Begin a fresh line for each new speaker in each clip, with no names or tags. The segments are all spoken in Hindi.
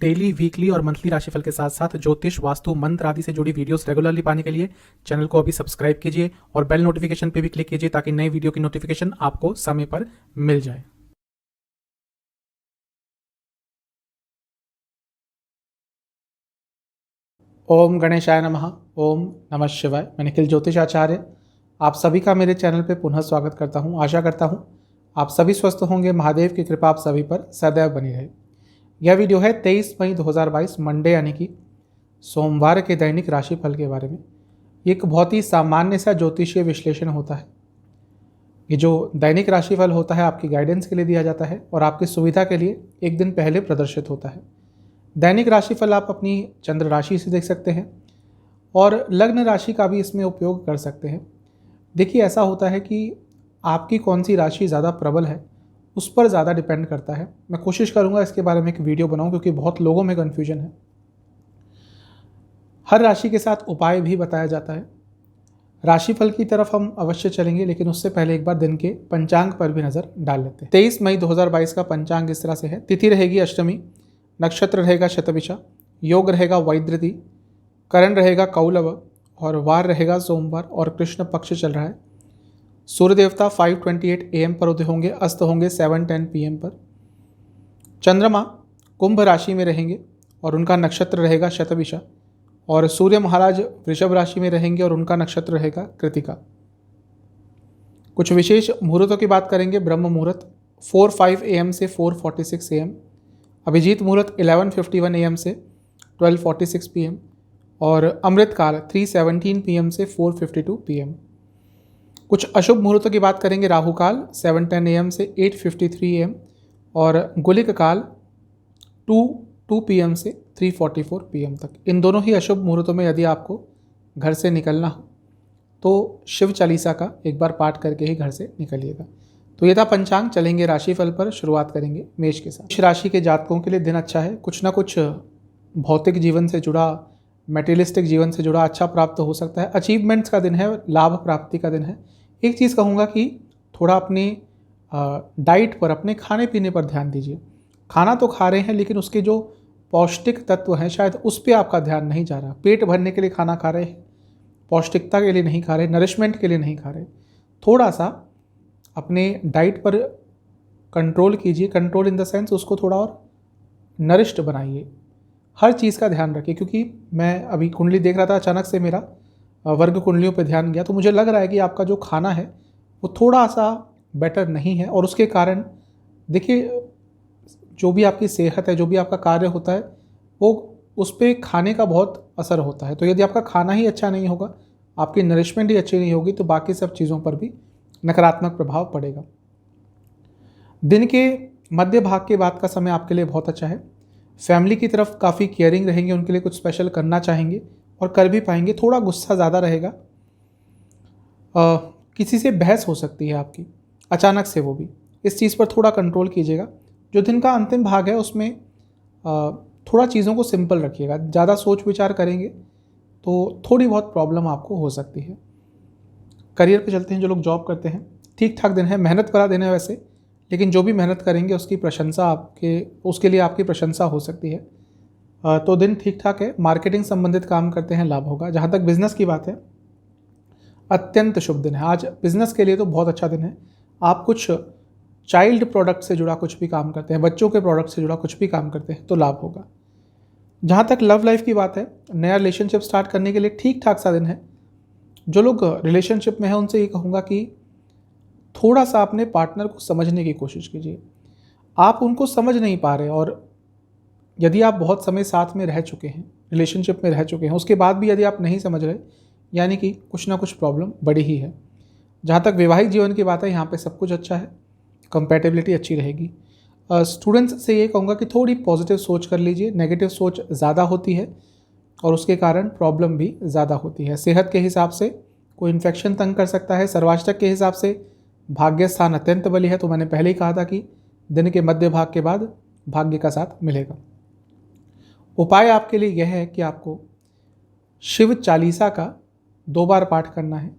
डेली, वीकली और मंथली राशिफल के साथ साथ ज्योतिष, वास्तु, मंत्र आदि से जुड़ी वीडियोस रेगुलरली पाने के लिए चैनल को अभी सब्सक्राइब कीजिए और बेल नोटिफिकेशन पे भी क्लिक कीजिए ताकि नई वीडियो की नोटिफिकेशन आपको समय पर मिल जाए। ओम गणेशाय नमः। ओम नमः शिवाय। मैं निखिल ज्योतिष आचार्य आप सभी का मेरे चैनल पे पुनः स्वागत करता हूँ। आशा करता हूँ आप सभी स्वस्थ होंगे। महादेव की कृपा आप सभी पर सदैव बनी रहे। यह वीडियो है 23 मई 2022 मंडे यानी कि सोमवार के दैनिक राशिफल के बारे में। एक बहुत ही सामान्य सा ज्योतिषीय विश्लेषण होता है। ये जो दैनिक राशिफल होता है आपकी गाइडेंस के लिए दिया जाता है और आपकी सुविधा के लिए एक दिन पहले प्रदर्शित होता है। दैनिक राशिफल आप अपनी चंद्र राशि से देख सकते हैं और लग्न राशि का भी इसमें उपयोग कर सकते हैं। देखिए, ऐसा होता है कि आपकी कौन सी राशि ज़्यादा प्रबल है उस पर ज़्यादा डिपेंड करता है। मैं कोशिश करूँगा इसके बारे में एक वीडियो बनाऊँ क्योंकि बहुत लोगों में कन्फ्यूजन है। हर राशि के साथ उपाय भी बताया जाता है। राशिफल की तरफ हम अवश्य चलेंगे, लेकिन उससे पहले एक बार दिन के पंचांग पर भी नज़र डाल लेते हैं। 23 मई 2022 का पंचांग इस तरह से है। तिथि रहेगी अष्टमी, नक्षत्र रहेगा शतभिषा, योग रहेगा वैद्यति, करण रहेगा कौलव और वार रहेगा सोमवार और कृष्ण पक्ष चल रहा है। सूर्य देवता 5:28 AM पर उदय होंगे, अस्त होंगे 7:10 PM पर। चंद्रमा कुंभ राशि में रहेंगे और उनका नक्षत्र रहेगा शतभिषा और सूर्य महाराज वृषभ राशि में रहेंगे और उनका नक्षत्र रहेगा कृतिका। कुछ विशेष मुहूर्तों की बात करेंगे। ब्रह्म मुहूर्त 4:05 AM से 4:46 AM, अभिजीत मुहूर्त 11:51 AM से 12:46 PM और अमृत काल 3:17 PM से 4:52 PM। कुछ अशुभ मुहूर्तों की बात करेंगे। राहु काल 7:10 AM से 8:53 AM और गुलिक काल 2 PM से 3:44 PM तक। इन दोनों ही अशुभ मुहूर्तों में यदि आपको घर से निकलना हो तो शिव चालीसा का एक बार पाठ करके ही घर से निकलिएगा। तो ये था पंचांग। चलेंगे राशिफल पर। शुरुआत करेंगे मेष के साथ। इस राशि के जातकों के लिए दिन अच्छा है। कुछ ना कुछ भौतिक जीवन से जुड़ा, मटेरियलिस्टिक जीवन से जुड़ा अच्छा प्राप्त हो सकता है। अचीवमेंट्स का दिन है, लाभ प्राप्ति का दिन है। एक चीज़ कहूँगा कि थोड़ा अपनी डाइट पर, अपने खाने पीने पर ध्यान दीजिए। खाना तो खा रहे हैं लेकिन उसके जो पौष्टिक तत्व हैं शायद उस पर आपका ध्यान नहीं जा रहा। पेट भरने के लिए खाना खा रहे हैं, पौष्टिकता के लिए नहीं खा रहे, नरिशमेंट के लिए नहीं खा रहे। थोड़ा सा अपने डाइट पर कंट्रोल कीजिए। कंट्रोल इन द सेंस उसको थोड़ा और नरिश्ड बनाइए। हर चीज़ का ध्यान रखिए। क्योंकि मैं अभी कुंडली देख रहा था, अचानक से मेरा वर्ग कुंडलियों पर ध्यान गया तो मुझे लग रहा है कि आपका जो खाना है वो थोड़ा सा बेटर नहीं है और उसके कारण देखिए जो भी आपकी सेहत है, जो भी आपका कार्य होता है वो उस पर खाने का बहुत असर होता है। तो यदि आपका खाना ही अच्छा नहीं होगा, आपकी नरिशमेंट ही अच्छी नहीं होगी तो बाकी सब चीज़ों पर भी नकारात्मक प्रभाव पड़ेगा। दिन के मध्य भाग के बाद का समय आपके लिए बहुत अच्छा है। फैमिली की तरफ काफ़ी केयरिंग रहेंगे, उनके लिए कुछ स्पेशल करना चाहेंगे और कर भी पाएंगे। थोड़ा गुस्सा ज़्यादा रहेगा। किसी से बहस हो सकती है आपकी अचानक से, वो भी इस चीज़ पर थोड़ा कंट्रोल कीजिएगा। जो दिन का अंतिम भाग है उसमें थोड़ा चीज़ों को सिंपल रखिएगा। ज़्यादा सोच विचार करेंगे तो थोड़ी बहुत प्रॉब्लम आपको हो सकती है। करियर पे चलते हैं। जो लोग जॉब करते हैं, ठीक ठाक दिन है, मेहनत भरा दिन है वैसे, लेकिन जो भी मेहनत करेंगे उसकी प्रशंसा उसके लिए आपकी प्रशंसा हो सकती है। तो दिन ठीक ठाक है। मार्केटिंग संबंधित काम करते हैं, लाभ होगा। जहाँ तक बिजनेस की बात है, अत्यंत शुभ दिन है आज बिजनेस के लिए। तो बहुत अच्छा दिन है। आप कुछ चाइल्ड प्रोडक्ट से जुड़ा कुछ भी काम करते हैं, बच्चों के प्रोडक्ट से जुड़ा कुछ भी काम करते हैं तो लाभ होगा। जहाँ तक लव लाइफ की बात है, नया रिलेशनशिप स्टार्ट करने के लिए ठीक ठाक सा दिन है। जो लोग रिलेशनशिप में हैं उनसे ये कहूँगा कि थोड़ा सा अपने पार्टनर को समझने की कोशिश कीजिए। आप उनको समझ नहीं पा रहे और यदि आप बहुत समय साथ में रह चुके हैं, रिलेशनशिप में रह चुके हैं, उसके बाद भी यदि आप नहीं समझ रहे, यानी कि कुछ ना कुछ प्रॉब्लम बड़ी ही है। जहाँ तक वैवाहिक जीवन की बात है, यहाँ पे सब कुछ अच्छा है, कंपैटिबिलिटी अच्छी रहेगी। स्टूडेंट्स से ये कहूँगा कि थोड़ी पॉजिटिव सोच कर लीजिए। नेगेटिव सोच ज़्यादा होती है और उसके कारण प्रॉब्लम भी ज़्यादा होती है। सेहत के हिसाब से कोई इन्फेक्शन तंग कर सकता है। सर्वाष्टक के हिसाब से भाग्य स्थान अत्यंत बली है। तो मैंने पहले ही कहा था कि दिन के मध्य भाग के बाद भाग्य का साथ मिलेगा। उपाय आपके लिए यह है कि आपको शिव चालीसा का 2 बार पाठ करना है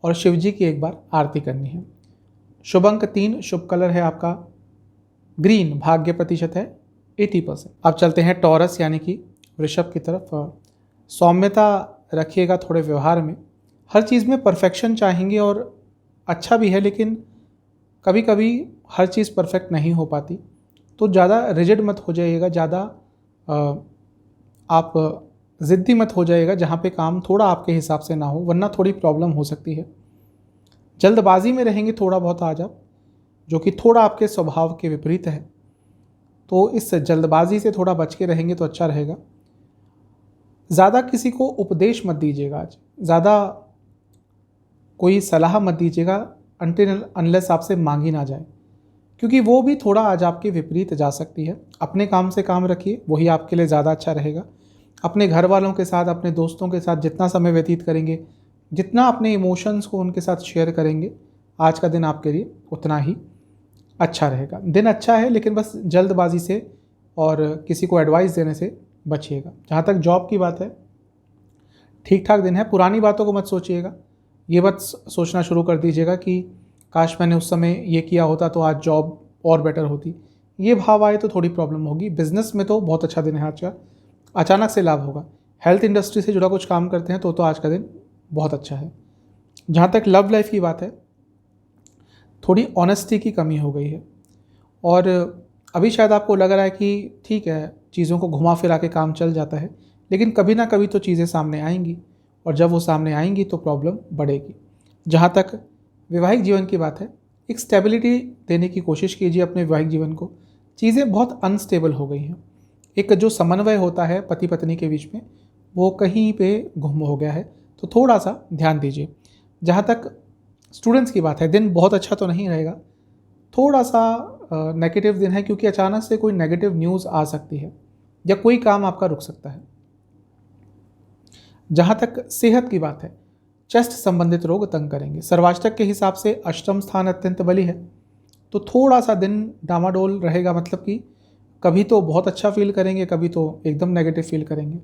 और शिव जी की 1 बार आरती करनी है। शुभ अंक 3, शुभ कलर है आपका ग्रीन, भाग्य प्रतिशत है 80%। अब चलते हैं टॉरस यानी कि वृषभ की तरफ। सौम्यता रखिएगा थोड़े व्यवहार में, हर चीज़ में परफेक्शन चाहेंगे और अच्छा भी है, लेकिन कभी कभी हर चीज़ परफेक्ट नहीं हो पाती, तो ज़्यादा रिजिड मत हो जाइएगा, ज़्यादा आप ज़िद्दी मत हो जाइएगा जहाँ पे काम थोड़ा आपके हिसाब से ना हो, वरना थोड़ी प्रॉब्लम हो सकती है। जल्दबाजी में रहेंगे थोड़ा बहुत आज आप, जो कि थोड़ा आपके स्वभाव के विपरीत है, तो इस जल्दबाजी से थोड़ा बच के रहेंगे तो अच्छा रहेगा। ज़्यादा किसी को उपदेश मत दीजिएगा आज, ज़्यादा कोई सलाह मत दीजिएगा अनटिल अनलेस आपसे मांगी ना जाए, क्योंकि वो भी थोड़ा आज आपके विपरीत जा सकती है। अपने काम से काम रखिए, वही आपके लिए ज़्यादा अच्छा रहेगा। अपने घर वालों के साथ, अपने दोस्तों के साथ जितना समय व्यतीत करेंगे, जितना अपने इमोशंस को उनके साथ शेयर करेंगे, आज का दिन आपके लिए उतना ही अच्छा रहेगा। दिन अच्छा है, लेकिन बस जल्दबाजी से और किसी को एडवाइस देने से बचिएगा। जहाँ तक जॉब की बात है, ठीक ठाक दिन है। पुरानी बातों को मत सोचिएगा, ये मत सोचना शुरू कर दीजिएगा कि काश मैंने उस समय ये किया होता तो आज जॉब और बेटर होती। ये भाव आए तो थोड़ी प्रॉब्लम होगी। बिजनेस में तो बहुत अच्छा दिन है आज का, अचानक से लाभ होगा। हेल्थ इंडस्ट्री से जुड़ा कुछ काम करते हैं तो आज का दिन बहुत अच्छा है। जहाँ तक लव लाइफ की बात है, थोड़ी ऑनेस्टी की कमी हो गई है, और अभी शायद आपको लग रहा है कि ठीक है, चीज़ों को घुमा फिरा के काम चल जाता है, लेकिन कभी ना कभी तो चीज़ें सामने आएंगी, और जब वो सामने आएंगी तो प्रॉब्लम बढ़ेगी। जहाँ तक वैवाहिक जीवन की बात है, एक स्टेबिलिटी देने की कोशिश कीजिए अपने वैवाहिक जीवन को। चीज़ें बहुत अनस्टेबल हो गई हैं, एक जो समन्वय होता है पति पत्नी के बीच में, वो कहीं पे गुम हो गया है, तो थोड़ा सा ध्यान दीजिए। जहाँ तक स्टूडेंट्स की बात है, दिन बहुत अच्छा तो नहीं रहेगा, थोड़ा सा नेगेटिव दिन है, क्योंकि अचानक से कोई नेगेटिव न्यूज़ आ सकती है या कोई काम आपका रुक सकता है। जहाँ तक सेहत की बात है, चेस्ट संबंधित रोग तंग करेंगे। सर्वाष्टक के हिसाब से अष्टम स्थान अत्यंत बली है, तो थोड़ा सा दिन डामाडोल रहेगा, मतलब कि कभी तो बहुत अच्छा फील करेंगे, कभी तो एकदम नेगेटिव फील करेंगे।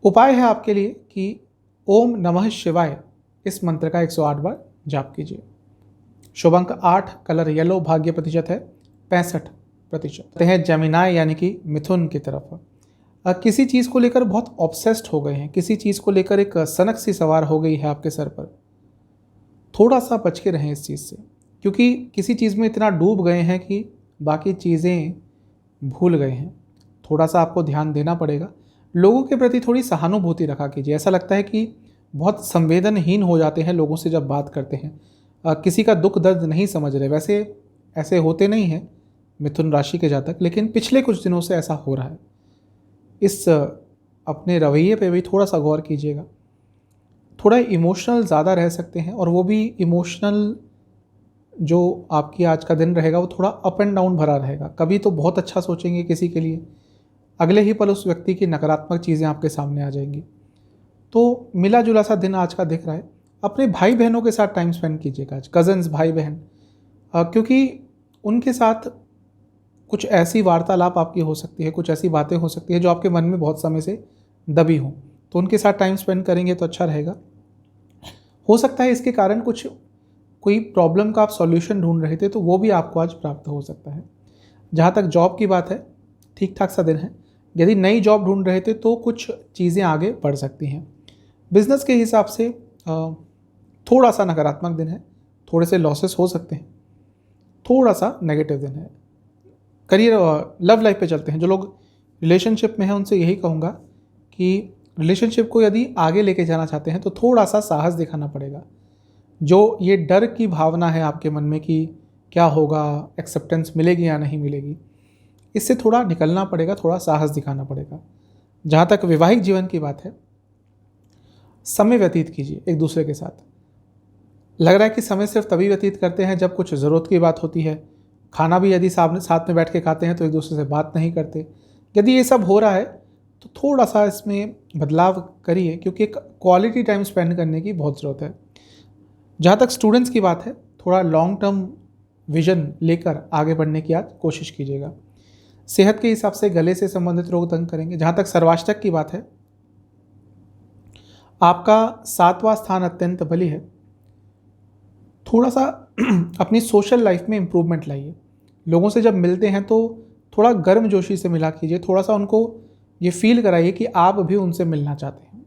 उपाय है आपके लिए कि ओम नमः शिवाय इस मंत्र का 108 बार जाप कीजिए। शुभ अंक 8, कलर येलो, भाग्य प्रतिशत है 65%। हैं जेमिनाई यानी कि मिथुन की तरफ। किसी चीज़ को लेकर बहुत ऑब्सेस्ड हो गए हैं, किसी चीज़ को लेकर एक सनक सी सवार हो गई है आपके सर पर। थोड़ा सा बच के रहें इस चीज़ से, क्योंकि किसी चीज़ में इतना डूब गए हैं कि बाकी चीज़ें भूल गए हैं। थोड़ा सा आपको ध्यान देना पड़ेगा। लोगों के प्रति थोड़ी सहानुभूति रखा कीजिए। ऐसा लगता है कि बहुत संवेदनहीन हो जाते हैं लोगों से जब बात करते हैं, किसी का दुख दर्द नहीं समझ रहे। वैसे ऐसे होते नहीं हैं मिथुन राशि के जातक, लेकिन पिछले कुछ दिनों से ऐसा हो रहा है। इस अपने रवैये पे भी थोड़ा सा गौर कीजिएगा। थोड़ा इमोशनल ज़्यादा रह सकते हैं, और वो भी इमोशनल जो आपकी आज का दिन रहेगा वो थोड़ा अप एंड डाउन भरा रहेगा। कभी तो बहुत अच्छा सोचेंगे किसी के लिए, अगले ही पल उस व्यक्ति की नकारात्मक चीज़ें आपके सामने आ जाएंगी। तो मिला जुला सा दिन आज का दिख रहा है। अपने भाई बहनों के साथ टाइम स्पेंड कीजिएगा आज, कज़न्स भाई बहन, क्योंकि उनके साथ कुछ ऐसी वार्तालाप आपकी हो सकती है, कुछ ऐसी बातें हो सकती है जो आपके मन में बहुत समय से दबी हों, तो उनके साथ टाइम स्पेंड करेंगे तो अच्छा रहेगा। हो सकता है इसके कारण कोई प्रॉब्लम का आप सॉल्यूशन ढूंढ रहे थे, तो वो भी आपको आज प्राप्त हो सकता है। जहाँ तक जॉब की बात है, ठीक ठाक सा दिन है। यदि नई जॉब ढूंढ रहे थे तो कुछ चीज़ें आगे बढ़ सकती हैं। बिजनेस के हिसाब से थोड़ा सा नकारात्मक दिन है, थोड़े से लॉसेस हो सकते हैं, थोड़ा सा नेगेटिव दिन है। करियर लव लाइफ पे चलते हैं। जो लोग रिलेशनशिप में हैं उनसे यही कहूँगा कि रिलेशनशिप को यदि आगे लेके जाना चाहते हैं तो थोड़ा सा साहस दिखाना पड़ेगा। जो ये डर की भावना है आपके मन में कि क्या होगा, एक्सेप्टेंस मिलेगी या नहीं मिलेगी, इससे थोड़ा निकलना पड़ेगा, थोड़ा साहस दिखाना पड़ेगा। जहाँ तक वैवाहिक जीवन की बात है, समय व्यतीत कीजिए एक दूसरे के साथ। लग रहा है कि समय सिर्फ तभी व्यतीत करते हैं जब कुछ ज़रूरत की बात होती है। खाना भी यदि साथ में बैठ के खाते हैं तो एक दूसरे से बात नहीं करते। यदि ये सब हो रहा है तो थोड़ा सा इसमें बदलाव करिए, क्योंकि एक क्वालिटी टाइम स्पेंड करने की बहुत ज़रूरत है। जहाँ तक स्टूडेंट्स की बात है, थोड़ा लॉन्ग टर्म विजन लेकर आगे बढ़ने की आज कोशिश कीजिएगा। सेहत के हिसाब से गले से संबंधित रोग तंग करेंगे। जहाँ तक सर्वाष्टक की बात है, आपका 7वां स्थान अत्यंत बली है। थोड़ा सा अपनी सोशल लाइफ में इम्प्रूवमेंट लाइए। लोगों से जब मिलते हैं तो थोड़ा गर्म जोशी से मिला कीजिए, थोड़ा सा उनको ये फील कराइए कि आप भी उनसे मिलना चाहते हैं।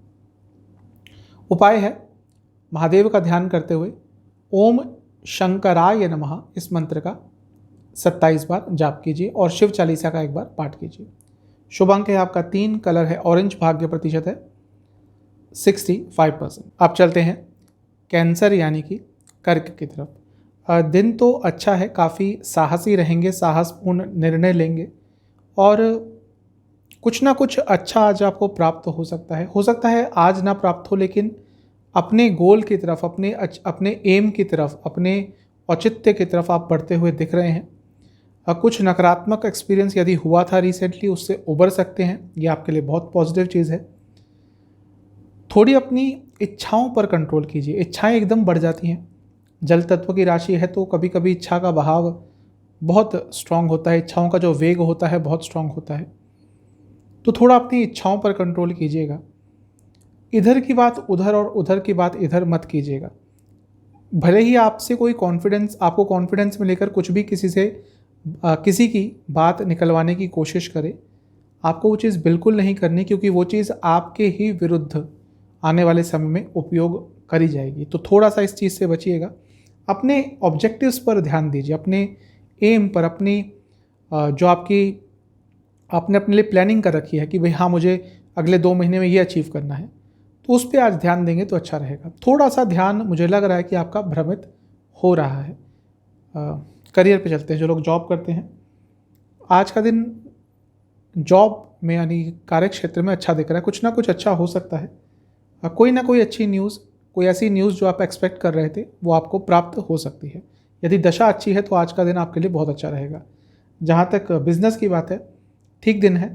उपाय है महादेव का ध्यान करते हुए ओम शंकराय नमः इस मंत्र का 27 बार जाप कीजिए और शिव चालीसा का एक बार पाठ कीजिए। शुभ अंक है आपका 3, कलर है ऑरेंज, भाग्य प्रतिशत है 65%। अब चलते हैं कैंसर यानी कि कर्क की तरफ। दिन तो अच्छा है, काफ़ी साहसी रहेंगे, साहसपूर्ण निर्णय लेंगे और कुछ ना कुछ अच्छा आज आपको प्राप्त हो सकता है आज ना प्राप्त हो, लेकिन अपने गोल की तरफ, अपने एम की तरफ, अपने औचित्य की तरफ आप बढ़ते हुए दिख रहे हैं। कुछ नकारात्मक एक्सपीरियंस यदि हुआ था रिसेंटली, उससे उबर सकते हैं, ये आपके लिए बहुत पॉजिटिव चीज़ है। थोड़ी अपनी इच्छाओं पर कंट्रोल कीजिए, इच्छाएं एकदम बढ़ जाती हैं। जल तत्व की राशि है तो कभी कभी इच्छा का बहाव बहुत स्ट्रांग होता है, इच्छाओं का जो वेग होता है बहुत स्ट्रांग होता है, तो थोड़ा अपनी इच्छाओं पर कंट्रोल कीजिएगा। इधर की बात उधर और उधर की बात इधर मत कीजिएगा। भले ही आपसे कोई आपको कॉन्फिडेंस में लेकर कुछ भी किसी की बात निकलवाने की कोशिश करे, आपको वो चीज़ बिल्कुल नहीं करनी, क्योंकि वो चीज़ आपके ही विरुद्ध आने वाले समय में उपयोग करी जाएगी। तो थोड़ा सा इस चीज़ से बचिएगा। अपने ऑब्जेक्टिव्स पर ध्यान दीजिए, अपने एम पर, जो आपने अपने लिए प्लानिंग कर रखी है कि भाई हाँ मुझे अगले 2 महीने में ये अचीव करना है, तो उस पर आज ध्यान देंगे तो अच्छा रहेगा। थोड़ा सा ध्यान मुझे लग रहा है कि आपका भ्रमित हो रहा है। करियर पे चलते हैं। जो लोग जॉब करते हैं, आज का दिन जॉब में यानी कार्य क्षेत्र में अच्छा दिख रहा है, कुछ ना कुछ अच्छा हो सकता है। कोई ना कोई अच्छी न्यूज़, कोई ऐसी न्यूज़ जो आप एक्सपेक्ट कर रहे थे वो आपको प्राप्त हो सकती है। यदि दशा अच्छी है तो आज का दिन आपके लिए बहुत अच्छा रहेगा। जहाँ तक बिजनेस की बात है, ठीक दिन है।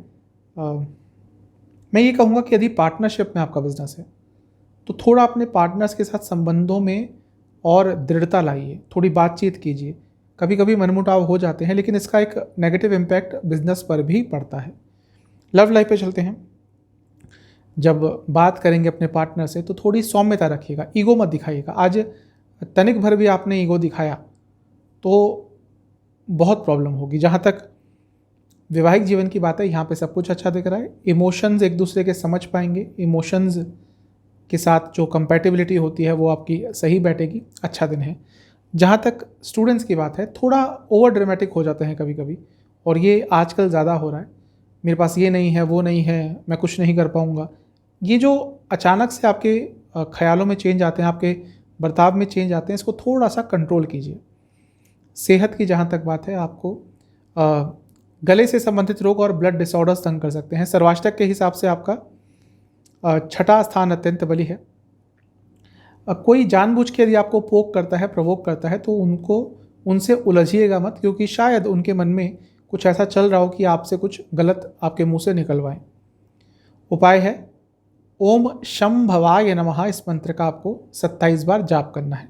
मैं ये कहूँगा कि यदि पार्टनरशिप में आपका बिजनेस है तो थोड़ा अपने पार्टनर्स के साथ संबंधों में और दृढ़ता लाइए, थोड़ी बातचीत कीजिए। कभी कभी मनमुटाव हो जाते हैं, लेकिन इसका एक नेगेटिव इम्पैक्ट बिजनेस पर भी पड़ता है। लव लाइफ पे चलते हैं। जब बात करेंगे अपने पार्टनर से तो थोड़ी सौम्यता रखिएगा, ईगो मत दिखाइएगा। आज तनिक भर भी आपने ईगो दिखाया तो बहुत प्रॉब्लम होगी। जहाँ तक वैवाहिक जीवन की बात है, यहाँ पे सब कुछ अच्छा दिख रहा है। इमोशंस एक दूसरे के समझ पाएंगे, इमोशंस के साथ जो कंपैटिबिलिटी होती है वो आपकी सही बैठेगी, अच्छा दिन है। जहाँ तक स्टूडेंट्स की बात है, थोड़ा ओवर ड्रामेटिक हो जाते हैं कभी कभी, और ये आजकल ज़्यादा हो रहा है। मेरे पास ये नहीं है, वो नहीं है, मैं कुछ नहीं कर पाऊँगा। ये जो अचानक से आपके ख्यालों में चेंज आते हैं, आपके बर्ताव में चेंज आते हैं, इसको थोड़ा सा कंट्रोल कीजिए। सेहत की जहाँ तक बात है, आपको गले से संबंधित रोग और ब्लड डिसऑर्डर्स तंग कर सकते हैं। सर्वाष्टक के हिसाब से आपका 6ठा स्थान अत्यंत बली है। कोई जानबूझ के यदि आपको पोक करता है, प्रवोक करता है, तो उनसे उलझिएगा मत, क्योंकि शायद उनके मन में कुछ ऐसा चल रहा हो कि आपसे कुछ गलत आपके मुंह से निकलवाएं। उपाय है ओम शंभवाय नमः इस मंत्र का आपको 27 बार जाप करना है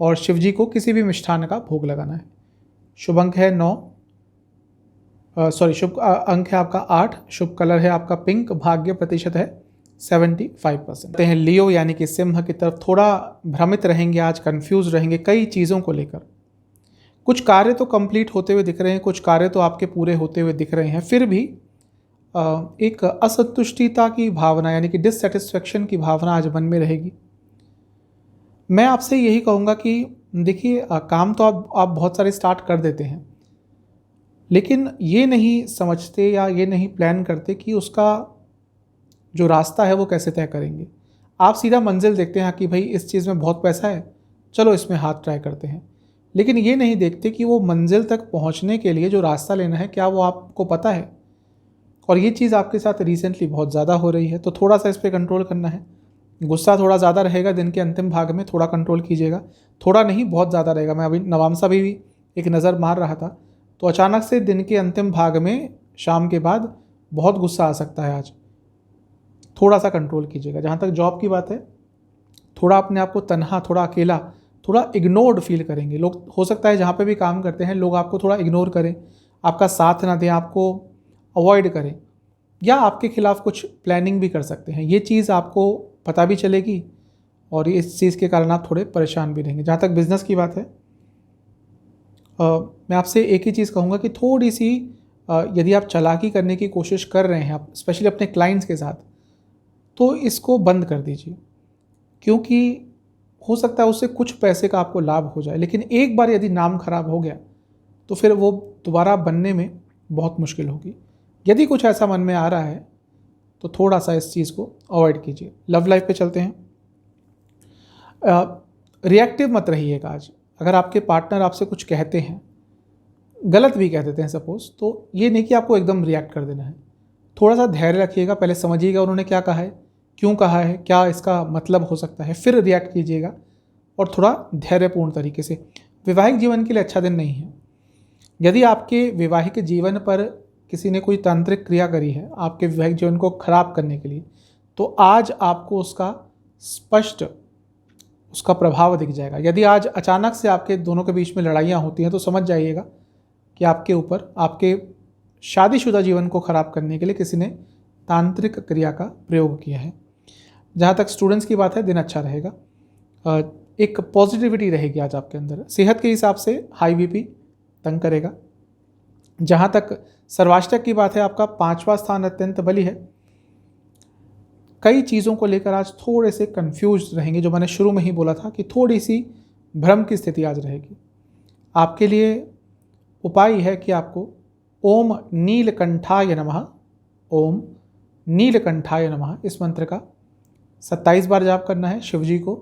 और शिवजी को किसी भी मिष्ठान का भोग लगाना है। शुभ अंक है शुभ अंक है आपका 8, शुभ कलर है आपका पिंक, भाग्य प्रतिशत है 75%। हैं लियो यानी कि सिंह की तरफ। थोड़ा भ्रमित रहेंगे आज, कंफ्यूज रहेंगे कई चीज़ों को लेकर। कुछ कार्य तो कंप्लीट होते हुए दिख रहे हैं, कुछ कार्य तो आपके पूरे होते हुए दिख रहे हैं, फिर भी एक असंतुष्टिता की भावना यानी कि डिससेटिस्फेक्शन की भावना आज मन में रहेगी। मैं आपसे यही कहूँगा कि देखिए, काम तो आप बहुत सारे स्टार्ट कर देते हैं, लेकिन ये नहीं समझते या ये नहीं प्लान करते कि उसका जो रास्ता है वो कैसे तय करेंगे। आप सीधा मंजिल देखते हैं कि भाई इस चीज़ में बहुत पैसा है, चलो इसमें हाथ ट्राई करते हैं, लेकिन ये नहीं देखते कि वो मंजिल तक पहुंचने के लिए जो रास्ता लेना है क्या वो आपको पता है। और ये चीज़ आपके साथ रिसेंटली बहुत ज़्यादा हो रही है, तो थोड़ा सा इस पर कंट्रोल करना है। गुस्सा थोड़ा ज़्यादा रहेगा दिन के अंतिम भाग में, थोड़ा कंट्रोल कीजिएगा। थोड़ा नहीं, बहुत ज़्यादा रहेगा। मैं अभी नवामसा भी एक नज़र मार रहा था, तो अचानक से दिन के अंतिम भाग में शाम के बाद बहुत गुस्सा आ सकता है आज। थोड़ा सा कंट्रोल कीजिएगा। जहाँ तक जॉब की बात है, थोड़ा अपने आप को तन्हा, थोड़ा अकेला, थोड़ा इग्नोर्ड फील करेंगे लोग। हो सकता है जहाँ पे भी काम करते हैं लोग आपको थोड़ा इग्नोर करें, आपका साथ ना दें, आपको अवॉइड करें, या आपके खिलाफ कुछ प्लानिंग भी कर सकते हैं। ये चीज़ आपको पता भी चलेगी और इस चीज़ के कारण आप थोड़े परेशान भी रहेंगे। जहाँ तक बिज़नेस की बात है, मैं आपसे एक ही चीज़ कहूँगा कि थोड़ी सी यदि आप चालाकी करने की कोशिश कर रहे हैं, आप स्पेशली अपने क्लाइंट्स के साथ, तो इसको बंद कर दीजिए, क्योंकि हो सकता है उससे कुछ पैसे का आपको लाभ हो जाए, लेकिन एक बार यदि नाम खराब हो गया तो फिर वो दोबारा बनने में बहुत मुश्किल होगी। यदि कुछ ऐसा मन में आ रहा है तो थोड़ा सा इस चीज़ को अवॉइड कीजिए। लव लाइफ पे चलते हैं। रिएक्टिव मत रहिएगा आज। अगर आपके पार्टनर आपसे कुछ कहते हैं, गलत भी कह देते हैं सपोज, तो ये नहीं कि आपको एकदम रिएक्ट कर देना है। थोड़ा सा धैर्य रखिएगा, पहले समझिएगा उन्होंने क्या कहा है, क्यों कहा है, क्या इसका मतलब हो सकता है, फिर रिएक्ट कीजिएगा और थोड़ा धैर्यपूर्ण तरीके से। वैवाहिक जीवन के लिए अच्छा दिन नहीं है। यदि आपके वैवाहिक जीवन पर किसी ने कोई तांत्रिक क्रिया करी है आपके वैवाहिक जीवन को खराब करने के लिए, तो आज आपको उसका स्पष्ट उसका प्रभाव दिख जाएगा। यदि आज अचानक से आपके दोनों के बीच में लड़ाइयाँ होती हैं तो समझ जाइएगा कि आपके ऊपर आपके शादीशुदा जीवन को खराब करने के लिए किसी ने तांत्रिक क्रिया का प्रयोग किया है। जहाँ तक स्टूडेंट्स की बात है, दिन अच्छा रहेगा। एक पॉजिटिविटी रहेगी आज आपके अंदर। सेहत के हिसाब से हाई बीपी तंग करेगा। जहाँ तक सर्वाष्टक की बात है, आपका 5वां स्थान अत्यंत बली है। कई चीज़ों को लेकर आज थोड़े से कंफ्यूज रहेंगे, जो मैंने शुरू में ही बोला था कि थोड़ी सी भ्रम की स्थिति आज रहेगी। आपके लिए उपाय है कि आपको ओम नीलकंठाय नमः, ओम नीलकंठाय नमः इस मंत्र का 27 बार जाप करना है। शिवजी को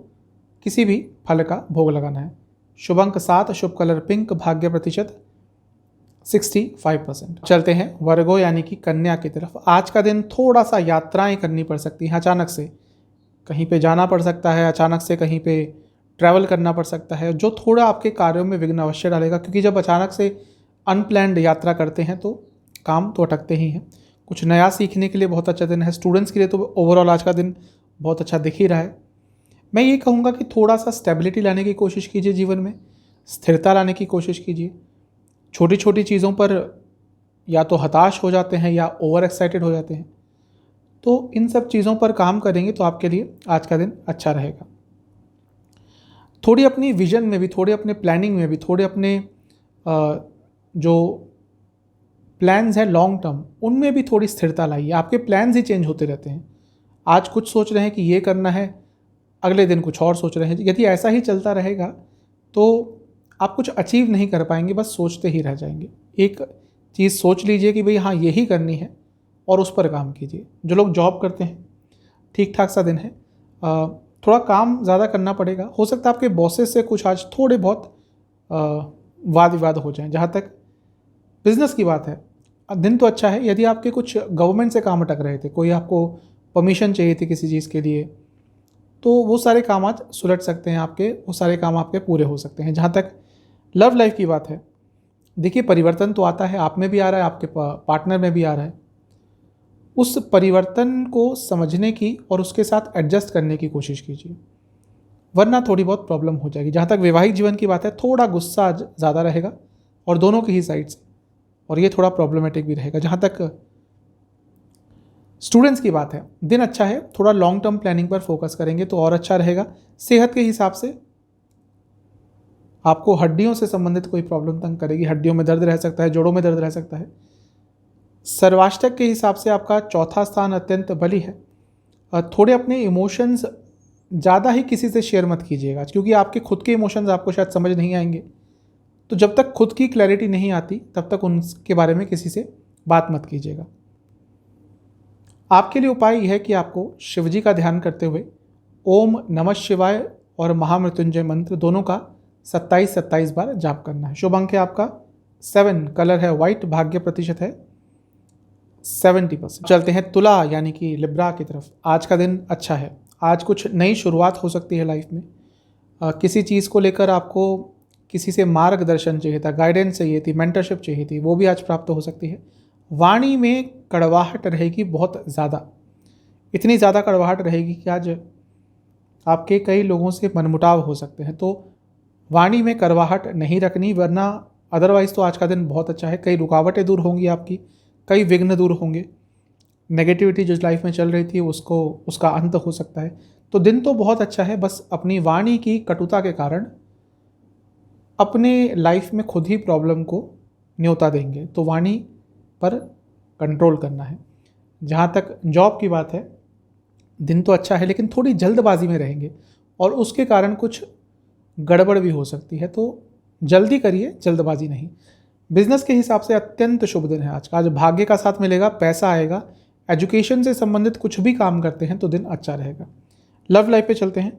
किसी भी फल का भोग लगाना है। शुभ अंक 7, शुभ कलर पिंक, भाग्य प्रतिशत 65%। चलते हैं वर्गो यानी कि कन्या की तरफ। आज का दिन थोड़ा सा यात्राएं करनी पड़ सकती हैं। अचानक से कहीं पे जाना पड़ सकता है, अचानक से कहीं पे ट्रैवल करना पड़ सकता है, जो थोड़ा आपके कार्यों में विघ्न अवश्य डालेगा, क्योंकि जब अचानक से अनप्लैन्ड यात्रा करते हैं तो काम तो अटकते ही हैं। कुछ नया सीखने के लिए बहुत अच्छा दिन है। स्टूडेंट्स के लिए तो ओवरऑल आज का दिन बहुत अच्छा दिख ही रहा है। मैं ये कहूँगा कि थोड़ा सा स्टेबिलिटी लाने की कोशिश कीजिए, जीवन में स्थिरता लाने की कोशिश कीजिए। छोटी छोटी चीज़ों पर या तो हताश हो जाते हैं या ओवर एक्साइटेड हो जाते हैं, तो इन सब चीज़ों पर काम करेंगे तो आपके लिए आज का दिन अच्छा रहेगा। थोड़ी अपनी विजन में भी, थोड़ी अपने प्लानिंग में भी, थोड़े अपने जो प्लान्स हैं लॉन्ग टर्म, उनमें भी थोड़ी स्थिरता लाइए। आपके प्लान्स ही चेंज होते रहते हैं। आज कुछ सोच रहे हैं कि ये करना है, अगले दिन कुछ और सोच रहे हैं। यदि ऐसा ही चलता रहेगा तो आप कुछ अचीव नहीं कर पाएंगे, बस सोचते ही रह जाएंगे। एक चीज़ सोच लीजिए कि भाई हाँ यही करनी है और उस पर काम कीजिए। जो लोग जॉब करते हैं, ठीक ठाक सा दिन है। थोड़ा काम ज़्यादा करना पड़ेगा। हो सकता है आपके बॉसेस से कुछ आज थोड़े बहुत वाद विवाद हो जाएं। जहाँ तक बिजनेस की बात है, दिन तो अच्छा है। यदि आपके कुछ गवर्नमेंट से काम अटक रहे थे, कोई आपको परमिशन चाहिए थी किसी चीज़ के लिए, तो वो सारे काम आज सुलझ सकते हैं आपके, वो सारे काम आपके पूरे हो सकते हैं। जहाँ तक लव लाइफ की बात है, देखिए परिवर्तन तो आता है, आप में भी आ रहा है, आपके पार्टनर में भी आ रहा है। उस परिवर्तन को समझने की और उसके साथ एडजस्ट करने की कोशिश कीजिए, वरना थोड़ी बहुत प्रॉब्लम हो जाएगी। जहाँ तक वैवाहिक जीवन की बात है, थोड़ा गुस्सा ज़्यादा रहेगा और दोनों की ही साइड से, और ये थोड़ा प्रॉब्लमेटिक भी रहेगा। जहाँ तक स्टूडेंट्स की बात है, दिन अच्छा है। थोड़ा लॉन्ग टर्म प्लानिंग पर फोकस करेंगे तो और अच्छा रहेगा। सेहत के हिसाब से आपको हड्डियों से संबंधित कोई प्रॉब्लम तंग करेगी, हड्डियों में दर्द रह सकता है, जोड़ों में दर्द रह सकता है। सर्वाष्टक के हिसाब से आपका 4था स्थान अत्यंत बली है। थोड़े अपने इमोशंस ज़्यादा ही किसी से शेयर मत कीजिएगा, क्योंकि आपके खुद के इमोशंस आपको शायद समझ नहीं आएंगे। तो जब तक खुद की क्लैरिटी नहीं आती तब तक उनके बारे में किसी से बात मत कीजिएगा। आपके लिए उपाय यह है कि आपको शिवजी का ध्यान करते हुए ओम नमः शिवाय और महामृत्युंजय मंत्र दोनों का 27 बार जाप करना है। शुभ अंक है आपका 7, कलर है वाइट, भाग्य प्रतिशत है 70%। चलते हैं तुला यानी कि लिब्रा की तरफ। आज का दिन अच्छा है। आज कुछ नई शुरुआत हो सकती है लाइफ में। किसी चीज़ को लेकर आपको किसी से मार्गदर्शन चाहिए था, गाइडेंस चाहिए थी, मेंटरशिप चाहिए थी, वो भी आज प्राप्त हो सकती है। वाणी में कड़वाहट रहेगी बहुत ज़्यादा, इतनी ज़्यादा कड़वाहट रहेगी कि आज आपके कई लोगों से मनमुटाव हो सकते हैं। तो वाणी में कड़वाहट नहीं रखनी, वरना अदरवाइज़ तो आज का दिन बहुत अच्छा है। कई रुकावटें दूर होंगी आपकी, कई विघ्न दूर होंगे। नेगेटिविटी जो लाइफ में चल रही थी उसका अंत हो सकता है। तो दिन तो बहुत अच्छा है, बस अपनी वाणी की कटुता के कारण अपने लाइफ में खुद ही प्रॉब्लम को न्योता देंगे। तो वाणी पर कंट्रोल करना है। जहाँ तक जॉब की बात है, दिन तो अच्छा है लेकिन थोड़ी जल्दबाजी में रहेंगे और उसके कारण कुछ गड़बड़ भी हो सकती है, तो जल्दी करिए, जल्दबाजी नहीं। बिजनेस के हिसाब से अत्यंत शुभ दिन है आज का। आज भाग्य का साथ मिलेगा, पैसा आएगा। एजुकेशन से संबंधित कुछ भी काम करते हैं तो दिन अच्छा रहेगा। लव लाइफ पे चलते हैं।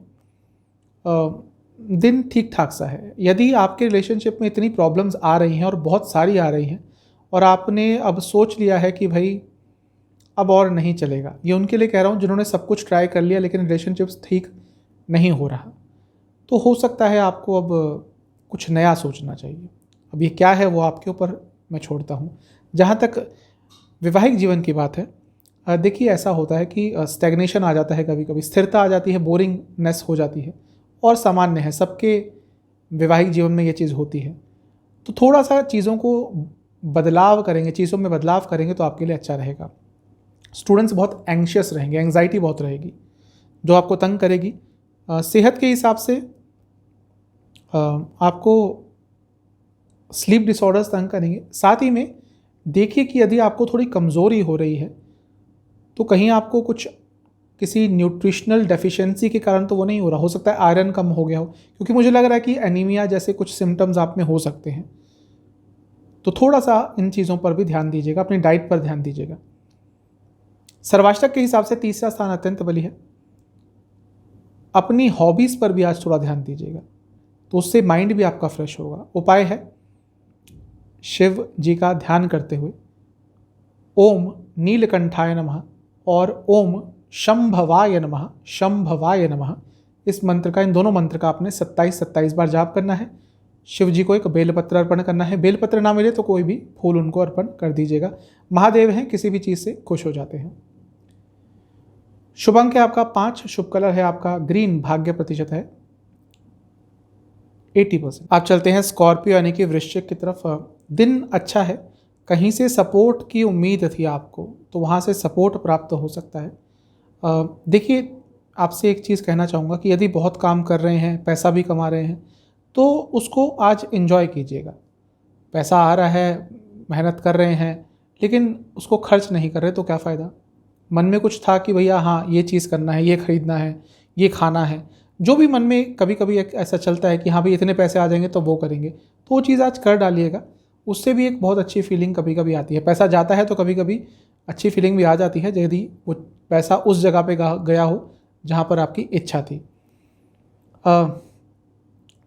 दिन ठीक ठाक सा है। यदि आपके रिलेशनशिप में इतनी प्रॉब्लम्स आ रही हैं और बहुत सारी आ रही हैं और आपने अब सोच लिया है कि भाई अब और नहीं चलेगा, ये उनके लिए कह रहा हूँ जिन्होंने सब कुछ ट्राई कर लिया लेकिन रिलेशनशिप्स ठीक नहीं हो रहा, तो हो सकता है आपको अब कुछ नया सोचना चाहिए। अब ये क्या है वो आपके ऊपर मैं छोड़ता हूँ। जहाँ तक वैवाहिक जीवन की बात है, देखिए ऐसा होता है कि स्टैग्नेशन आ जाता है, कभी कभी स्थिरता आ जाती है, बोरिंगनेस हो जाती है और सामान्य है, सबके वैवाहिक जीवन में ये चीज़ होती है। तो थोड़ा सा चीज़ों को बदलाव करेंगे, चीज़ों में बदलाव करेंगे तो आपके लिए अच्छा रहेगा। स्टूडेंट्स बहुत एंग्शियस रहेंगे, एंग्जाइटी बहुत रहेगी जो आपको तंग करेगी। सेहत के हिसाब से आपको स्लीप डिसऑर्डर्स तंग करेंगे। साथ ही में देखिए कि यदि आपको थोड़ी कमज़ोरी हो रही है तो कहीं आपको कुछ किसी न्यूट्रिशनल डेफिशिएंसी के कारण तो वो नहीं हो रहा, हो सकता है आयरन कम हो गया हो, क्योंकि मुझे लग रहा है कि एनीमिया जैसे कुछ सिम्टम्स आप में हो सकते हैं। तो थोड़ा सा इन चीज़ों पर भी ध्यान दीजिएगा, अपनी डाइट पर ध्यान दीजिएगा। सर्वाष्टक के हिसाब से तीसरा स्थान अत्यंत बली है। अपनी हॉबीज़ पर भी आज थोड़ा ध्यान दीजिएगा, तो उससे माइंड भी आपका फ्रेश होगा। उपाय है शिव जी का ध्यान करते हुए ओम नीलकंठाय नमः और ओम शंभवाय नमः, शंभवाय नमः, इस मंत्र का, इन दोनों मंत्र का आपने 27 बार जाप करना है। शिव जी को एक बेलपत्र अर्पण करना है। बेलपत्र ना मिले तो कोई भी फूल उनको अर्पण कर दीजिएगा। महादेव हैं, किसी भी चीज़ से खुश हो जाते हैं। शुभ अंक है आपका 5, शुभ कलर है आपका ग्रीन, भाग्य प्रतिशत है 80%। आप चलते हैं स्कॉर्पियो यानी कि वृश्चिक की तरफ। दिन अच्छा है, कहीं से सपोर्ट की उम्मीद थी आपको तो वहाँ से सपोर्ट प्राप्त हो सकता है। देखिए आपसे एक चीज़ कहना चाहूँगा कि यदि बहुत काम कर रहे हैं, पैसा भी कमा रहे हैं, तो उसको आज एंजॉय कीजिएगा। पैसा आ रहा है, मेहनत कर रहे हैं, लेकिन उसको खर्च नहीं कर रहे तो क्या फ़ायदा। मन में कुछ था कि भैया हाँ ये चीज़ करना है, ये ख़रीदना है, ये खाना है, जो भी मन में कभी कभी एक ऐसा चलता है कि हाँ भाई इतने पैसे आ जाएंगे तो वो करेंगे, तो वो चीज़ आज कर डालिएगा। उससे भी एक बहुत अच्छी फीलिंग कभी कभी आती है। पैसा जाता है तो कभी कभी अच्छी फीलिंग भी आ जाती है यदि वो पैसा उस जगह पे गया हो जहाँ पर आपकी इच्छा थी।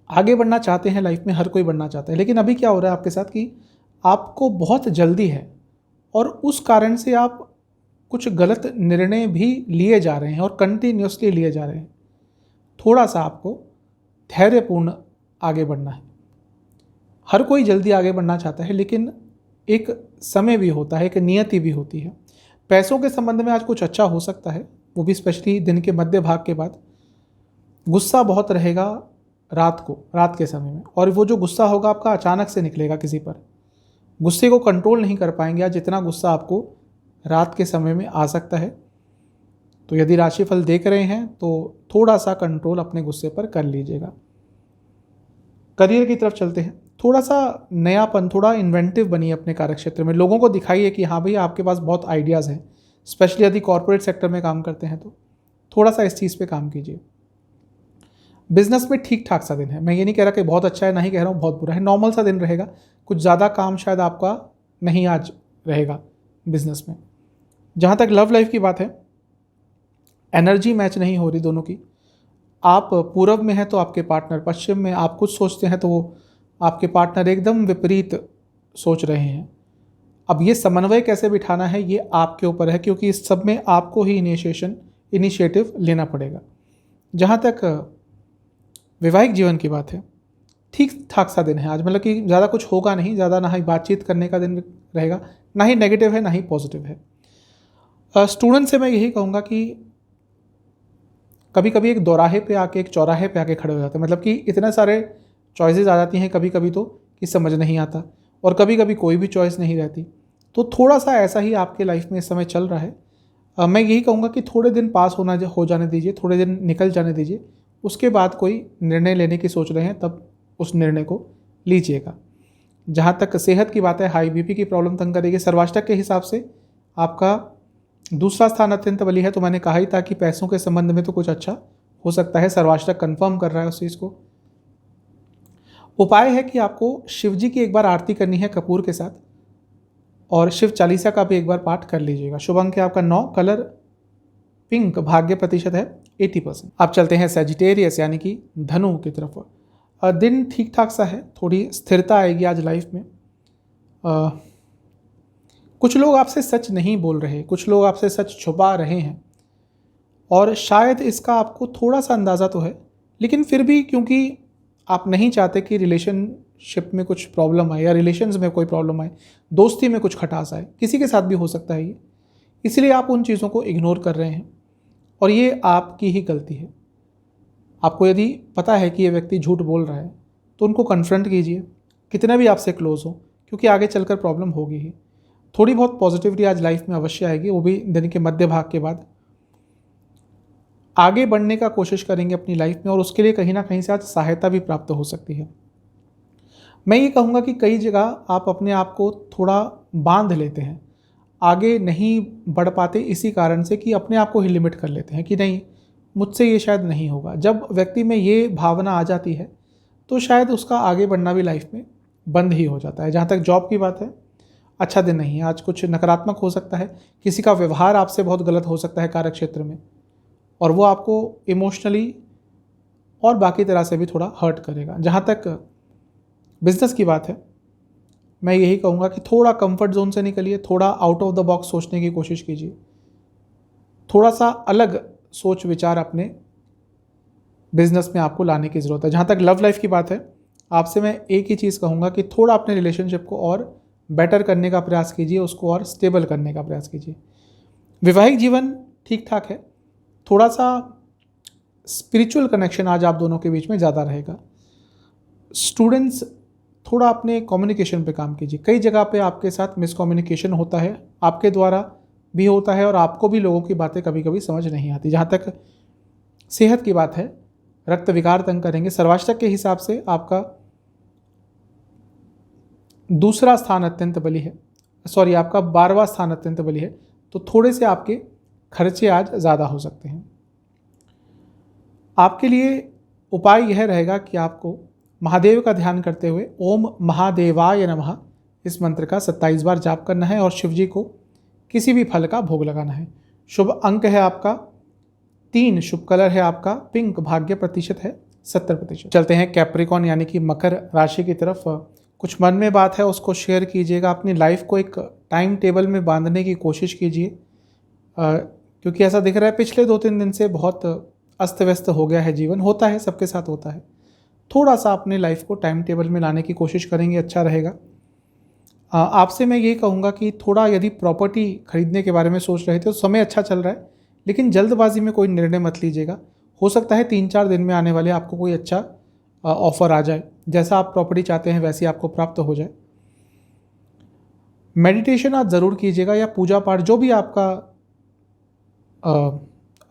आगे बढ़ना चाहते हैं लाइफ में, हर कोई बढ़ना चाहता है, लेकिन अभी क्या हो रहा है आपके साथ कि आपको बहुत जल्दी है और उस कारण से आप कुछ गलत निर्णय भी लिए जा रहे हैं और कंटिन्यूसली लिए जा रहे हैं। थोड़ा सा आपको धैर्यपूर्ण आगे बढ़ना है। हर कोई जल्दी आगे बढ़ना चाहता है, लेकिन एक समय भी होता है, एक नियति भी होती है। पैसों के संबंध में आज कुछ अच्छा हो सकता है, वो भी स्पेशली दिन के मध्य भाग के बाद। गुस्सा बहुत रहेगा रात के समय में, और वो जो गुस्सा होगा आपका अचानक से निकलेगा किसी पर। गुस्से को कंट्रोल नहीं कर पाएंगे आज, जितना गुस्सा आपको रात के समय में आ सकता है। तो यदि राशिफल देख रहे हैं तो थोड़ा सा कंट्रोल अपने गुस्से पर कर लीजिएगा। करियर की तरफ चलते हैं। थोड़ा सा नयापन, थोड़ा इन्वेंटिव बनिए अपने कार्यक्षेत्र में। लोगों को दिखाइए कि हाँ भाई आपके पास बहुत आइडियाज़ हैं। स्पेशली यदि कॉर्पोरेट सेक्टर में काम करते हैं तो थोड़ा सा इस चीज़ पे काम कीजिए। बिजनेस में ठीक ठाक सा दिन है। मैं ये नहीं कह रहा कि बहुत अच्छा है, ना ही कह रहा हूँ बहुत बुरा है। नॉर्मल सा दिन रहेगा। कुछ ज़्यादा काम शायद आपका नहीं आज रहेगा बिजनेस में। जहाँ तक लव लाइफ की बात है, एनर्जी मैच नहीं हो रही दोनों की। आप पूर्व में हैं तो आपके पार्टनर पश्चिम में, आप कुछ सोचते हैं तो वो आपके पार्टनर एकदम विपरीत सोच रहे हैं। अब ये समन्वय कैसे बिठाना है ये आपके ऊपर है, क्योंकि इस सब में आपको ही इनिशिएटिव लेना पड़ेगा। जहाँ तक वैवाहिक जीवन की बात है, ठीक ठाक सा दिन है आज। मतलब कि ज़्यादा कुछ होगा नहीं, ज़्यादा ना ही बातचीत करने का दिन रहेगा, ना ही नेगेटिव है ना ही पॉजिटिव है। स्टूडेंट से मैं यही कहूँगा कि कभी कभी एक दोराहे पे आके, एक चौराहे पे आके खड़े हो जाते हैं। मतलब कि इतने सारे चॉइसेस आ जाती हैं कभी कभी तो कि समझ नहीं आता, और कभी कभी कोई भी चॉइस नहीं रहती। तो थोड़ा सा ऐसा ही आपके लाइफ में इस समय चल रहा है। मैं यही कहूँगा कि थोड़े दिन पास हो जाने दीजिए, थोड़े दिन निकल जाने दीजिए, उसके बाद कोई निर्णय लेने की सोच रहे हैं तब उस निर्णय को लीजिएगा। जहाँ तक सेहत की बात है, हाई बीपी की प्रॉब्लम तंग करेगी। सर्वाष्टक के हिसाब से आपका दूसरा स्थान अत्यंत बली है, तो मैंने कहा ही था कि पैसों के संबंध में तो कुछ अच्छा हो सकता है। सर्वाष्टक कंफर्म कर रहा है उस चीज़ को। उपाय है कि आपको शिव जी की एक बार आरती करनी है कपूर के साथ, और शिव चालीसा का भी एक बार पाठ कर लीजिएगा। शुभ अंक है आपका 9, कलर पिंक, भाग्य प्रतिशत है 80%। आप चलते हैं सैजिटेरियस यानी कि धनु की तरफ। दिन ठीक ठाक सा है, थोड़ी स्थिरता आएगी आज लाइफ में। कुछ लोग आपसे सच नहीं बोल रहे, कुछ लोग आपसे सच छुपा रहे हैं, और शायद इसका आपको थोड़ा सा अंदाज़ा तो है, लेकिन फिर भी क्योंकि आप नहीं चाहते कि रिलेशनशिप में कुछ प्रॉब्लम आए या रिलेशंस में कोई प्रॉब्लम आए, दोस्ती में कुछ खटास आए, किसी के साथ भी हो सकता है ये, इसलिए आप उन चीज़ों को इग्नोर कर रहे हैं, और ये आपकी ही गलती है। आपको यदि पता है कि ये व्यक्ति झूठ बोल रहा है तो उनको कन्फ्रंट कीजिए, कितना भी आपसे क्लोज हो, क्योंकि आगे चलकर प्रॉब्लम होगी ही। थोड़ी बहुत पॉजिटिविटी आज लाइफ में अवश्य आएगी, वो भी दिन के मध्य भाग के बाद। आगे बढ़ने का कोशिश करेंगे अपनी लाइफ में, और उसके लिए कहीं ना कहीं से आज सहायता भी प्राप्त हो सकती है। मैं ये कहूँगा कि कई जगह आप अपने आप को थोड़ा बांध लेते हैं, आगे नहीं बढ़ पाते इसी कारण से कि अपने आप को ही लिमिट कर लेते हैं कि नहीं, मुझसे ये शायद नहीं होगा। जब व्यक्ति में ये भावना आ जाती है तो शायद उसका आगे बढ़ना भी लाइफ में बंद ही हो जाता है। जहाँ तक जॉब की बात है, अच्छा दिन नहीं है आज, कुछ नकारात्मक हो सकता है, किसी का व्यवहार आपसे बहुत गलत हो सकता है कार्य क्षेत्र में, और वो आपको इमोशनली और बाकी तरह से भी थोड़ा हर्ट करेगा। जहाँ तक बिजनेस की बात है, मैं यही कहूँगा कि थोड़ा कंफर्ट जोन से निकलिए, थोड़ा आउट ऑफ द बॉक्स सोचने की कोशिश कीजिए, थोड़ा सा अलग सोच विचार अपने बिजनेस में आपको लाने की ज़रूरत है। जहाँ तक लव लाइफ की बात है, आपसे मैं एक ही चीज़ कहूँगा कि थोड़ा अपने रिलेशनशिप को और बेटर करने का प्रयास कीजिए, उसको और स्टेबल करने का प्रयास कीजिए। वैवाहिक जीवन ठीक ठाक है, थोड़ा सा स्पिरिचुअल कनेक्शन आज आप दोनों के बीच में ज़्यादा रहेगा। स्टूडेंट्स थोड़ा अपने कम्युनिकेशन पे काम कीजिए, कई जगह पे आपके साथ मिसकम्युनिकेशन होता है, आपके द्वारा भी होता है, और आपको भी लोगों की बातें कभी कभी समझ नहीं आती। जहाँ तक सेहत की बात है, रक्त विकार तंग करेंगे। सर्वाष्टक के हिसाब से आपका दूसरा स्थान अत्यंत बली है, सॉरी आपका 12वां स्थान अत्यंत बली है, तो थोड़े से आपके खर्चे आज ज़्यादा हो सकते हैं। आपके लिए उपाय यह रहेगा कि आपको महादेव का ध्यान करते हुए ओम महादेवाय नमः इस मंत्र का 27 बार जाप करना है, और शिव जी को किसी भी फल का भोग लगाना है। शुभ अंक है आपका 3, शुभ कलर है आपका पिंक, भाग्य प्रतिशत है 70%। चलते हैं कैप्रिकॉन यानी कि मकर राशि की तरफ। कुछ मन में बात है उसको शेयर कीजिएगा, अपनी लाइफ को एक टाइम टेबल में बांधने की कोशिश कीजिए, क्योंकि ऐसा दिख रहा है पिछले 2-3 दिन से बहुत अस्त व्यस्त हो गया है जीवन, होता है सबके साथ होता है। थोड़ा सा अपने लाइफ को टाइम टेबल में लाने की कोशिश करेंगे, अच्छा रहेगा। आपसे मैं ये कहूँगा कि थोड़ा यदि प्रॉपर्टी खरीदने के बारे में सोच रहे थे तो समय अच्छा चल रहा है, लेकिन जल्दबाजी में कोई निर्णय मत लीजिएगा। हो सकता है 3-4 दिन में आने वाले आपको कोई अच्छा ऑफर आ जाए, जैसा आप प्रॉपर्टी चाहते हैं वैसी आपको प्राप्त हो जाए। मेडिटेशन आप ज़रूर कीजिएगा, या पूजा पाठ, जो भी आपका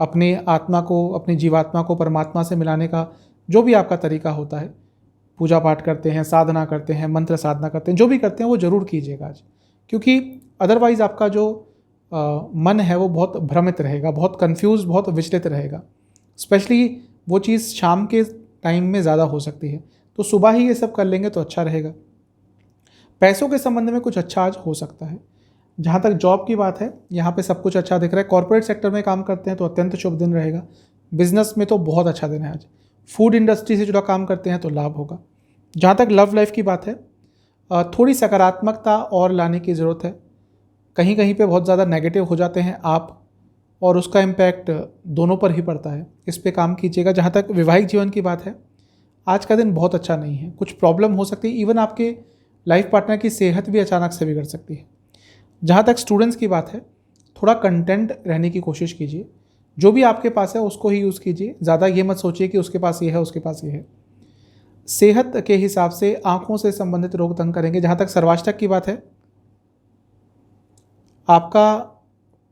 अपने आत्मा को, अपनी जीवात्मा को परमात्मा से मिलाने का जो भी आपका तरीका होता है, पूजा पाठ करते हैं, साधना करते हैं, मंत्र साधना करते हैं, जो भी करते हैं वो ज़रूर कीजिएगा आज, क्योंकि अदरवाइज़ आपका जो मन है वो बहुत भ्रमित रहेगा, बहुत कंफ्यूज, बहुत विचलित रहेगा। स्पेशली वो चीज़ शाम के टाइम में ज़्यादा हो सकती है, तो सुबह ही ये सब कर लेंगे तो अच्छा रहेगा। पैसों के संबंध में कुछ अच्छा आज हो सकता है। जहाँ तक जॉब की बात है, यहाँ पे सब कुछ अच्छा दिख रहा है। कॉर्पोरेट सेक्टर में काम करते हैं तो अत्यंत शुभ दिन रहेगा। बिजनेस में तो बहुत अच्छा दिन है आज। फूड इंडस्ट्री से जुड़ा काम करते हैं तो लाभ होगा। जहाँ तक लव लाइफ की बात है, थोड़ी सकारात्मकता और लाने की ज़रूरत है। कहीं कहीं पे बहुत ज़्यादा नेगेटिव हो जाते हैं आप, और उसका इम्पैक्ट दोनों पर ही पड़ता है, इस पे काम कीजिएगा। जहाँ तक वैवाहिक जीवन की बात है, आज का दिन बहुत अच्छा नहीं है, कुछ प्रॉब्लम हो सकती है, इवन आपके लाइफ पार्टनर की सेहत भी अचानक से बिगड़ सकती है। जहाँ तक स्टूडेंट्स की बात है, थोड़ा कंटेंट रहने की कोशिश कीजिए, जो भी आपके पास है उसको ही यूज़ कीजिए, ज़्यादा ये मत सोचिए कि उसके पास ये है, उसके पास ये है। सेहत के हिसाब से आँखों से संबंधित रोग तंग करेंगे। जहाँ तक सर्वाष्टक की बात है, आपका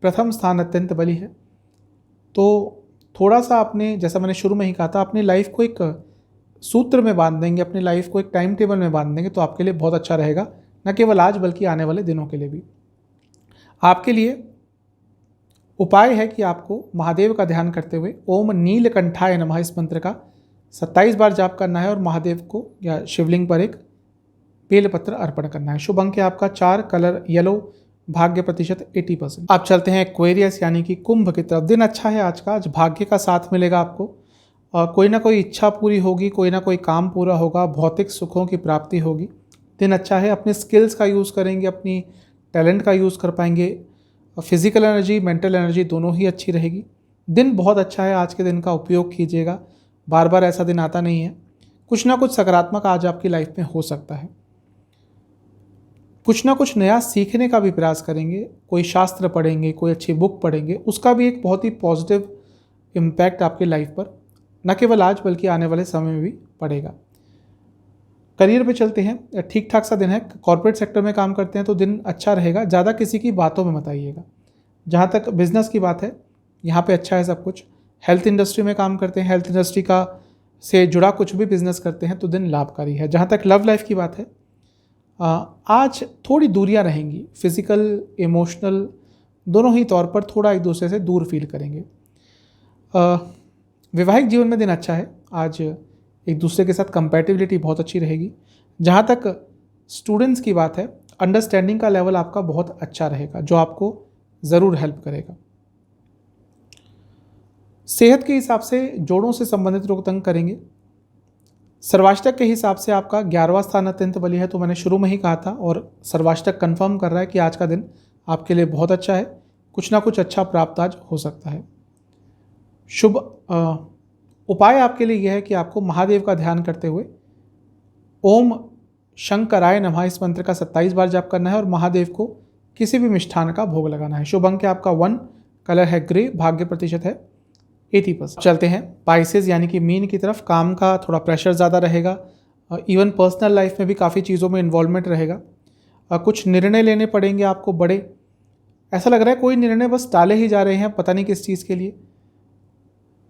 प्रथम स्थान अत्यंत बली है, तो थोड़ा सा आपने, जैसा मैंने शुरू में ही कहा था, अपनी लाइफ को एक सूत्र में बांध देंगे, अपनी लाइफ को एक टाइम टेबल में बांध देंगे तो आपके लिए बहुत अच्छा रहेगा, न केवल आज बल्कि आने वाले दिनों के लिए भी। आपके लिए उपाय है कि आपको महादेव का ध्यान करते हुए ओम नीलकंठाय नमः इस मंत्र का 27 बार जाप करना है और महादेव को या शिवलिंग पर एक बेलपत्र अर्पण करना है। शुभ अंक है आपका 4, कलर येलो, भाग्य प्रतिशत 80%। आप चलते हैं एक्वेरियस यानी कि कुंभ की तरफ। दिन अच्छा है आज का, आज भाग्य का साथ मिलेगा आपको और कोई ना कोई इच्छा पूरी होगी, कोई ना कोई काम पूरा होगा, भौतिक सुखों की प्राप्ति होगी। दिन अच्छा है, अपने स्किल्स का यूज़ करेंगे, अपनी टैलेंट का यूज़ कर पाएंगे। फिजिकल एनर्जी, मेंटल एनर्जी दोनों ही अच्छी रहेगी। दिन बहुत अच्छा है, आज के दिन का उपयोग कीजिएगा, बार बार ऐसा दिन आता नहीं है। कुछ ना कुछ सकारात्मक आज आपकी लाइफ में हो सकता है। कुछ ना कुछ नया सीखने का भी प्रयास करेंगे, कोई शास्त्र पढ़ेंगे, कोई अच्छी बुक पढ़ेंगे, उसका भी एक बहुत ही पॉजिटिव इम्पैक्ट आपकी लाइफ पर न केवल आज बल्कि आने वाले समय में भी पड़ेगा। करियर पे चलते हैं, ठीक ठाक सा दिन है। कॉर्पोरेट सेक्टर में काम करते हैं तो दिन अच्छा रहेगा, ज़्यादा किसी की बातों में मत आइएगा। जहाँ तक बिजनेस की बात है यहाँ पे अच्छा है सब कुछ। हेल्थ इंडस्ट्री में काम करते हैं, हेल्थ इंडस्ट्री का से जुड़ा कुछ भी बिजनेस करते हैं तो दिन लाभकारी है। जहाँ तक लव लाइफ की बात है, आज थोड़ी दूरियां रहेंगी, फिजिकल इमोशनल दोनों ही तौर पर थोड़ा एक दूसरे से दूर फील करेंगे। वैवाहिक जीवन में दिन अच्छा है, आज एक दूसरे के साथ कंपैटिबिलिटी बहुत अच्छी रहेगी। जहाँ तक स्टूडेंट्स की बात है, अंडरस्टैंडिंग का लेवल आपका बहुत अच्छा रहेगा जो आपको ज़रूर हेल्प करेगा। सेहत के हिसाब से जोड़ों से संबंधित रोग तंग करेंगे। सर्वाष्टक के हिसाब से आपका 11वां स्थान अत्यंत बली है, तो मैंने शुरू में ही कहा था और सर्वाष्टक कंफर्म कर रहा है कि आज का दिन आपके लिए बहुत अच्छा है, कुछ ना कुछ अच्छा प्राप्त आज हो सकता है। शुभ उपाय आपके लिए यह है कि आपको महादेव का ध्यान करते हुए ओम शंकराय नमः इस मंत्र का 27 बार जाप करना है और महादेव को किसी भी मिष्ठान का भोग लगाना है। शुभ अंक है आपका 1, कलर है ग्रे, भाग्य प्रतिशत है 80%। चलते हैं पाइसेस यानी कि मीन की तरफ। काम का थोड़ा प्रेशर ज़्यादा रहेगा, इवन पर्सनल लाइफ में भी काफ़ी चीज़ों में इन्वॉल्वमेंट रहेगा। कुछ निर्णय लेने पड़ेंगे आपको बड़े, ऐसा लग रहा है कोई निर्णय बस टाले ही जा रहे हैं, पता नहीं किस चीज़ के लिए।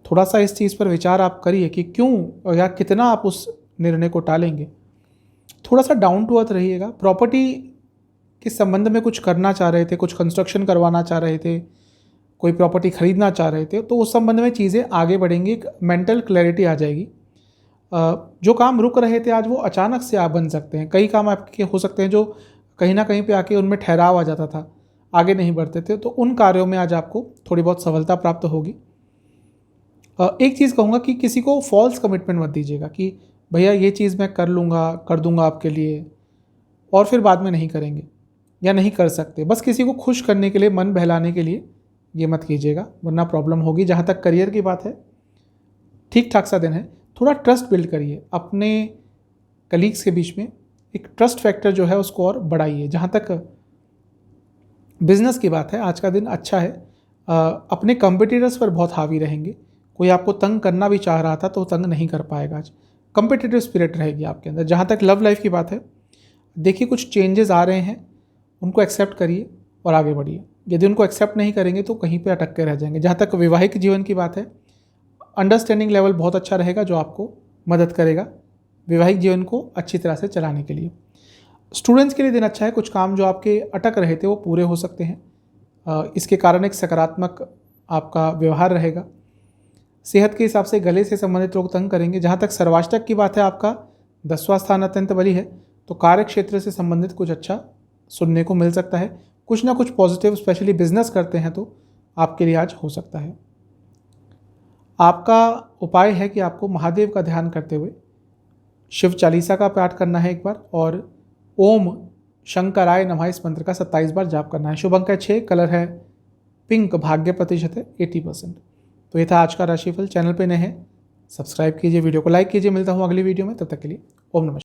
थोड़ा सा इस चीज़ पर विचार आप करिए कि क्यों या कितना आप उस निर्णय को टालेंगे। थोड़ा सा डाउन टू अर्थ रहिएगा। प्रॉपर्टी के संबंध में कुछ करना चाह रहे थे, कुछ कंस्ट्रक्शन करवाना चाह रहे थे, कोई प्रॉपर्टी खरीदना चाह रहे थे, तो उस संबंध में चीज़ें आगे बढ़ेंगी, एक मेंटल क्लैरिटी आ जाएगी। जो काम रुक रहे थे आज वो अचानक से आप बन सकते हैं। कई काम आपके हो सकते हैं जो कहीं ना कहीं पे आके उनमें ठहराव आ जाता था, आगे नहीं बढ़ते थे, तो उन कार्यों में आज आपको थोड़ी बहुत सफलता प्राप्त होगी। एक चीज़ कहूँगा कि किसी को फॉल्स कमिटमेंट मत दीजिएगा कि भैया ये चीज़ मैं कर लूँगा, कर दूँगा आपके लिए, और फिर बाद में नहीं करेंगे या नहीं कर सकते। बस किसी को खुश करने के लिए, मन बहलाने के लिए ये मत कीजिएगा, वरना प्रॉब्लम होगी। जहाँ तक करियर की बात है, ठीक ठाक सा दिन है। थोड़ा ट्रस्ट बिल्ड करिए अपने कलीग्स के बीच में, एक ट्रस्ट फैक्टर जो है उसको और बढ़ाइए। जहाँ तक बिजनेस की बात है, आज का दिन अच्छा है। अपने कंपिटिटर्स पर बहुत हावी रहेंगे। कोई आपको तंग करना भी चाह रहा था तो तंग नहीं कर पाएगा आज। कंपिटिटिव स्पिरिट रहेगी आपके अंदर। जहाँ तक लव लाइफ की बात है, देखिए कुछ चेंजेस आ रहे हैं, उनको एक्सेप्ट करिए और आगे बढ़िए। यदि उनको एक्सेप्ट नहीं करेंगे तो कहीं पे अटक के रह जाएंगे। जहाँ तक वैवाहिक जीवन की बात है, अंडरस्टैंडिंग लेवल बहुत अच्छा रहेगा जो आपको मदद करेगा वैवाहिक जीवन को अच्छी तरह से चलाने के लिए। स्टूडेंट्स के लिए दिन अच्छा है, कुछ काम जो आपके अटक रहे थे वो पूरे हो सकते हैं। इसके कारण एक सकारात्मक आपका व्यवहार रहेगा। सेहत के हिसाब से गले से संबंधित रोग तंग करेंगे। जहाँ तक सर्वाष्टक की बात है, आपका 10वां स्थान अत्यंत बली है, तो कार्य क्षेत्र से संबंधित कुछ अच्छा सुनने को मिल सकता है। कुछ ना कुछ पॉजिटिव, स्पेशली बिजनेस करते हैं तो आपके लिए आज हो सकता है। आपका उपाय है कि आपको महादेव का ध्यान करते हुए शिव चालीसा का पाठ करना है एक बार और ओम शंकराय नमः इस मंत्र का 27 बार जाप करना है। शुभ अंक है 6, कलर है पिंक, भाग्य प्रतिशत है 80%। तो ये था आज का राशिफल। चैनल पे नए हैं सब्सक्राइब कीजिए, वीडियो को लाइक कीजिए। मिलता हूँ अगली वीडियो में, तब तक के लिए ओम नमः।